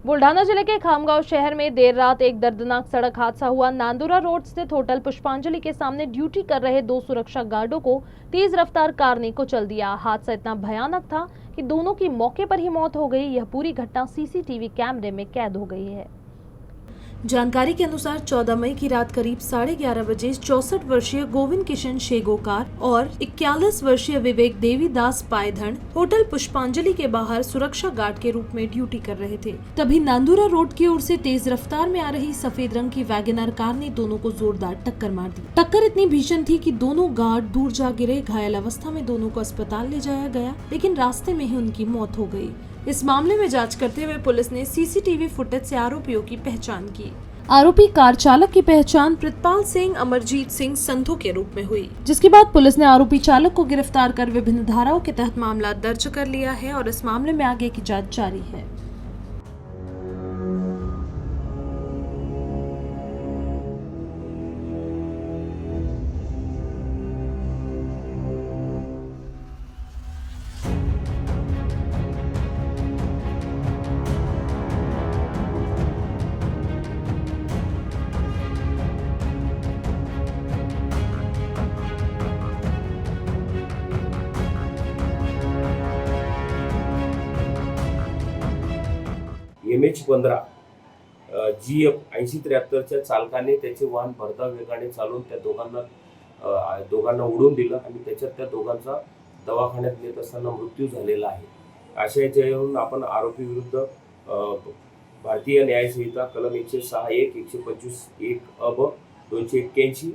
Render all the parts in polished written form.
बुल्ढाना जिले के खामगांव शहर में देर रात एक दर्दनाक सड़क हादसा हुआ। नांदुरा रोड स्थित होटल पुष्पांजलि के सामने ड्यूटी कर रहे दो सुरक्षा गार्डों को तेज रफ्तार कार ने कुचल दिया। हादसा इतना भयानक था कि दोनों की मौके पर ही मौत हो गई। यह पूरी घटना सीसीटीवी कैमरे में कैद हो गई है। जानकारी के अनुसार 14 मई की रात करीब 11:30 बजे 64 वर्षीय गोविंद किशन शेगोकार और 41 वर्षीय विवेक देवीदास पायधन होटल पुष्पांजलि के बाहर सुरक्षा गार्ड के रूप में ड्यूटी कर रहे थे। तभी नांदुरा रोड की ओर से तेज रफ्तार में आ रही सफेद रंग की वैगनर कार ने दोनों को जोरदार टक्कर मार दी। टक्कर इतनी भीषण थी कि दोनों गार्ड दूर जा गिरे। घायल अवस्था में दोनों को अस्पताल ले जाया गया, लेकिन रास्ते में ही उनकी मौत हो गई। इस मामले में जांच करते हुए पुलिस ने सीसीटीवी फुटेज से आरोपियों की पहचान की। आरोपी कार चालक की पहचान प्रितपाल सिंह अमरजीत सिंह संधू के रूप में हुई, जिसके बाद पुलिस ने आरोपी चालक को गिरफ्तार कर विभिन्न धाराओं के तहत मामला दर्ज कर लिया है और इस मामले में आगे की जांच जारी है। MH15 GF 8073च्या चालकाने त्याचे वाहन भरधाव वेगाने चालवून त्या दोघांना उडवून दिलं आणि त्याच्यात त्या दोघांचा दवाखान्यात नेत असताना मृत्यू झालेला आहे। अशा याच्यावरून आपण आरोपी विरुद्ध भारतीय न्याय संहिता कलम 106(1), 125(1) अ, 281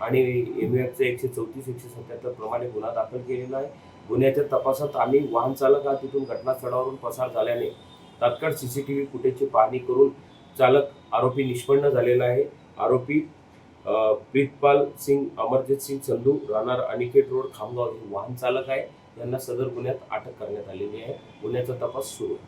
आणि MF 134, 177 प्रमाणे गुन्हा दाखल केलेला आहे। गुन्ह्याच्या तपासात आम्ही वाहन चालक हा तिथून घटनास्थळावरून पसार झाल्याने तात्काळ सीसीटीव्ही फुटेजची पाहणी करून चालक आरोपी निष्पन्न झालेला आहे। आरोपी प्रितपाल सिंग अमरजीत सिंग संधू राहणार अनिकेत रोड खामगाव हे वाहन चालक आहे। यांना सदर गुन्ह्यात अटक करण्यात आलेली आहे। गुन्ह्याचा तपास सुरू आहे।